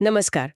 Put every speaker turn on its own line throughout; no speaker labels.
नमस्कार।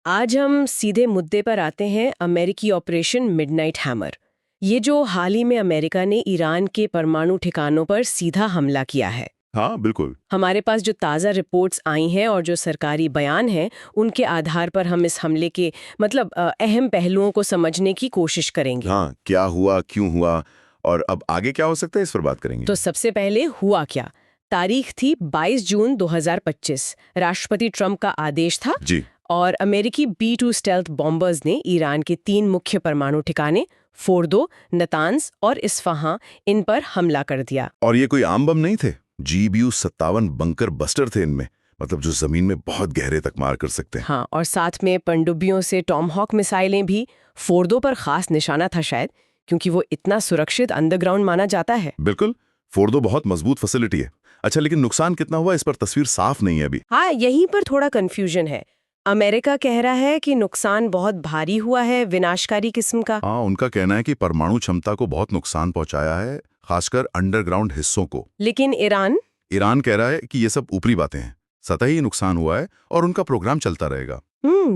आज हम सीधे मुद्दे पर आते हैं, अमेरिकी ऑपरेशन मिडनाइट हैमर। ये जो हाल ही में अमेरिका ने ईरान के परमाणु ठिकानों पर सीधा हमला किया है।
हाँ बिल्कुल।
हमारे पास जो ताज़ा रिपोर्ट्स आई हैं और जो सरकारी बयान हैं, उनके आधार पर हम इस हमले के अहम पहलुओं को समझने की कोशिश करेंगे।
हाँ, क्या हुआ, क्यों हुआ और अब आगे क्या हो सकता है, इस पर बात करेंगे।
तो सबसे पहले हुआ क्या? तारीख थी 22 जून 2025। राष्ट्रपति ट्रंप का आदेश था
जी।
और अमेरिकी B-2 स्टेल्थ बॉम्बर्स ने ईरान के 3 मुख्य परमाणु ठिकाने फोर्दो, नतान्स और इस्फहां इन पर हमला कर दिया।
और ये कोई आम बम नहीं थे। GBU-57 बंकर बस्टर थे इनमें, मतलब जो जमीन में बहुत गहरे तक मार कर सकते हैं।
हाँ, और साथ में पनडुब्बियों से टॉमहॉक मिसाइलें भी। फोर्दो पर खास निशाना था शायद, क्योंकि वो इतना सुरक्षित अंडरग्राउंड माना जाता है।
बिल्कुल, फोर्दो बहुत मजबूत फैसिलिटी है। अच्छा, लेकिन नुकसान कितना हुआ इस पर तस्वीर साफ नहीं है अभी।
हाँ, यहीं पर थोड़ा कंफ्यूजन है। अमेरिका कह रहा है कि नुकसान बहुत भारी हुआ है, विनाशकारी किस्म का।
हाँ, उनका कहना है कि परमाणु क्षमता को बहुत नुकसान पहुंचाया है, खासकर अंडरग्राउंड हिस्सों को।
लेकिन ईरान?
ईरान कह रहा है कि ये सब ऊपरी बातें हैं, सतही नुकसान हुआ है और उनका प्रोग्राम चलता रहेगा।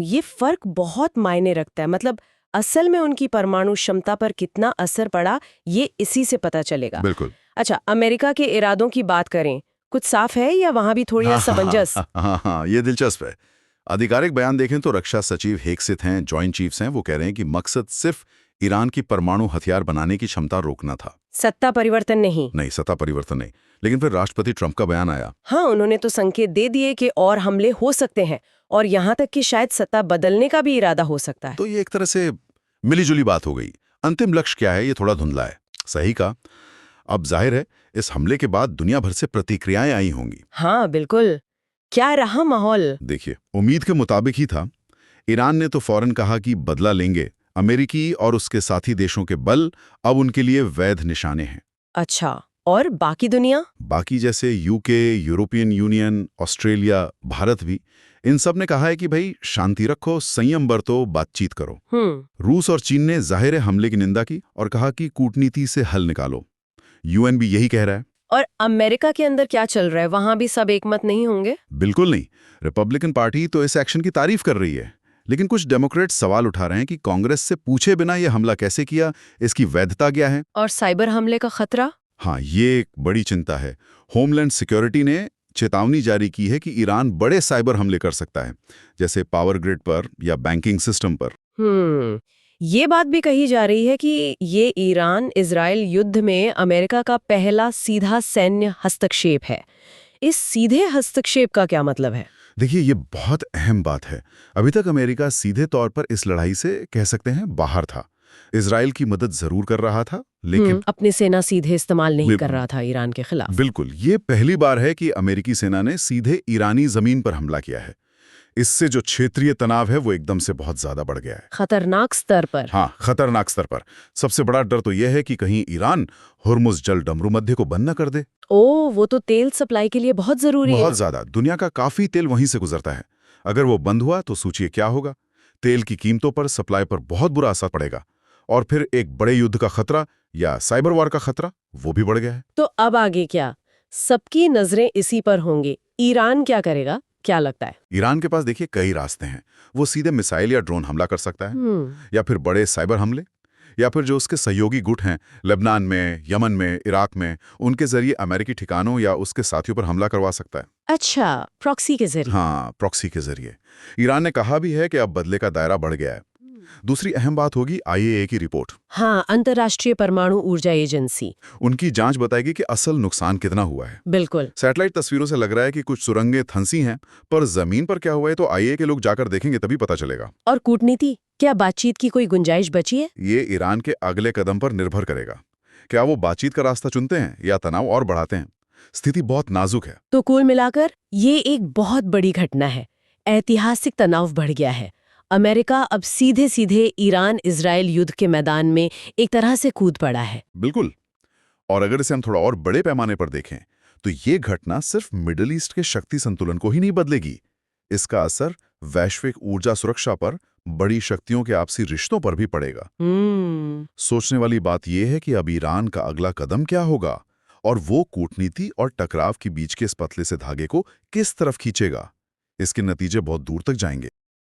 ये फर्क बहुत मायने रखता है। मतलब असल में उनकी परमाणु क्षमता पर कितना असर पड़ा, ये इसी से पता चलेगा।
बिल्कुल।
अच्छा, अमेरिका के इरादों की बात करें, कुछ साफ है या वहां भी थोड़ी असमंजस?
हाँ, ये दिलचस्प है। आधिकारिक बयान देखें तो रक्षा सचिव हेगसेथ हैं, जॉइंट चीफ्स हैं, वो कह रहे हैं कि मकसद सिर्फ ईरान की परमाणु हथियार बनाने की क्षमता रोकना था।
सत्ता परिवर्तन नहीं?
नहीं, सत्ता परिवर्तन नहीं। लेकिन फिर राष्ट्रपति ट्रंप का बयान आया।
हाँ, उन्होंने तो संकेत दे दिए कि और हमले हो सकते हैं, और यहाँ तक कि शायद सत्ता बदलने का भी इरादा हो सकता है।
तो ये एक तरह से मिलीजुली बात हो गई। अंतिम लक्ष्य क्या है, ये थोड़ा धुंधला है। सही कहा। अब जाहिर है इस हमले के बाद दुनिया भर से प्रतिक्रियाएं आई होंगी।
हाँ बिल्कुल। क्या रहा माहौल?
देखिए, उम्मीद के मुताबिक ही था। ईरान ने तो फौरन कहा कि बदला लेंगे। अमेरिकी और उसके साथी देशों के बल अब उनके लिए वैध निशाने हैं।
अच्छा, और बाकी दुनिया?
बाकी जैसे UK, European union, Australia, Bharat भी, इन सब ने कहा है कि भाई शांति रखो, संयम बरतो, बातचीत करो। रूस और चीन ने जाहिर हमले की निंदा की और कहा कि कूटनीति से हल निकालो। यूएन भी यही कह रहा है।
और अमेरिका के अंदर क्या चल रहा है? वहां भी सब एकमत नहीं होंगे?
बिल्कुल नहीं। रिपब्लिकन पार्टी तो इस एक्शन की तारीफ कर रही है, लेकिन कुछ डेमोक्रेट्स सवाल उठा रहे हैं कि कांग्रेस से पूछे बिना यह हमला कैसे किया, इसकी वैधता क्या है।
और साइबर हमले का खतरा?
हाँ, ये एक बड़ी चिंता है। होमलैंड सिक्योरिटी ने चेतावनी जारी की है कि ईरान बड़े साइबर हमले कर सकता है, जैसे पावर ग्रिड पर या बैंकिंग सिस्टम पर।
ये बात भी कही जा रही है कि ये ईरान इजराइल युद्ध में अमेरिका का पहला सीधा सैन्य हस्तक्षेप है। इस सीधे हस्तक्षेप का क्या मतलब है?
देखिए, ये बहुत अहम बात है। अभी तक अमेरिका सीधे तौर पर इस लड़ाई से कह सकते हैं बाहर था। इजराइल की मदद जरूर कर रहा था, लेकिन
अपनी सेना सीधे इस्तेमाल नहीं कर रहा था ईरान के खिलाफ।
बिल्कुल, ये पहली बार है कि अमेरिकी सेना ने सीधे ईरानी जमीन पर हमला किया है। इससे जो क्षेत्रीय तनाव है वो एकदम से बहुत ज्यादा बढ़ गया है।
खतरनाक स्तर पर।
हाँ, खतरनाक स्तर पर। सबसे बड़ा डर तो यह है कि कहीं ईरान हुर्मुज जल डमरू मध्य को बंद न कर दे।
वो तो तेल सप्लाई के लिए बहुत जरूरी है।
बहुत ज्यादा। दुनिया का काफी तेल वहीं से गुजरता है। अगर वो बंद हुआ तो सोचिए क्या होगा। तेल की कीमतों पर, सप्लाई पर बहुत बुरा असर पड़ेगा। और फिर एक बड़े युद्ध का खतरा या साइबर वार का खतरा, वो भी बढ़ गया है।
तो अब आगे क्या? सबकी नजरें इसी पर होंगी। ईरान क्या करेगा, क्या लगता है?
ईरान के पास देखिए कई रास्ते हैं। वो सीधे मिसाइल या ड्रोन हमला कर सकता है, या फिर बड़े साइबर हमले, या फिर जो उसके सहयोगी गुट हैं लेबनान में, यमन में, इराक में, उनके जरिए अमेरिकी ठिकानों या उसके साथियों पर हमला करवा सकता है।
अच्छा, प्रॉक्सी के जरिए।
हाँ, प्रॉक्सी के जरिए। ईरान ने कहा भी है कि अब बदले का दायरा बढ़ गया है। दूसरी अहम बात होगी IAEA की रिपोर्ट।
हाँ, अंतर्राष्ट्रीय परमाणु ऊर्जा एजेंसी।
उनकी जांच बताएगी कि असल नुकसान कितना हुआ है।
बिल्कुल।
सैटेलाइट तस्वीरों से लग रहा है कि कुछ सुरंगें थंसी हैं, पर जमीन पर क्या हुआ है तो IAEA के लोग जाकर देखेंगे तभी पता चलेगा।
और कूटनीति, क्या बातचीत की कोई गुंजाइश बची है?
ये ईरान के अगले कदम पर निर्भर करेगा। क्या वो बातचीत का रास्ता चुनते हैं या तनाव और बढ़ाते हैं। स्थिति बहुत नाजुक है।
तो कुल मिलाकर ये एक बहुत बड़ी घटना है। ऐतिहासिक तनाव बढ़ गया है। अमेरिका अब सीधे सीधे ईरान इजराइल युद्ध के मैदान में एक तरह से कूद पड़ा है।
बिल्कुल। और अगर इसे हम थोड़ा और बड़े पैमाने पर देखें तो ये घटना सिर्फ मिडिल ईस्ट के शक्ति संतुलन को ही नहीं बदलेगी। इसका असर वैश्विक ऊर्जा सुरक्षा पर, बड़ी शक्तियों के आपसी रिश्तों पर भी पड़ेगा। सोचने वाली बात यह है कि अब ईरान का अगला कदम क्या होगा और वो कूटनीति और टकराव के बीच के इस पतले से धागे को किस तरफ खींचेगा। इसके नतीजे बहुत दूर तक जाएंगे।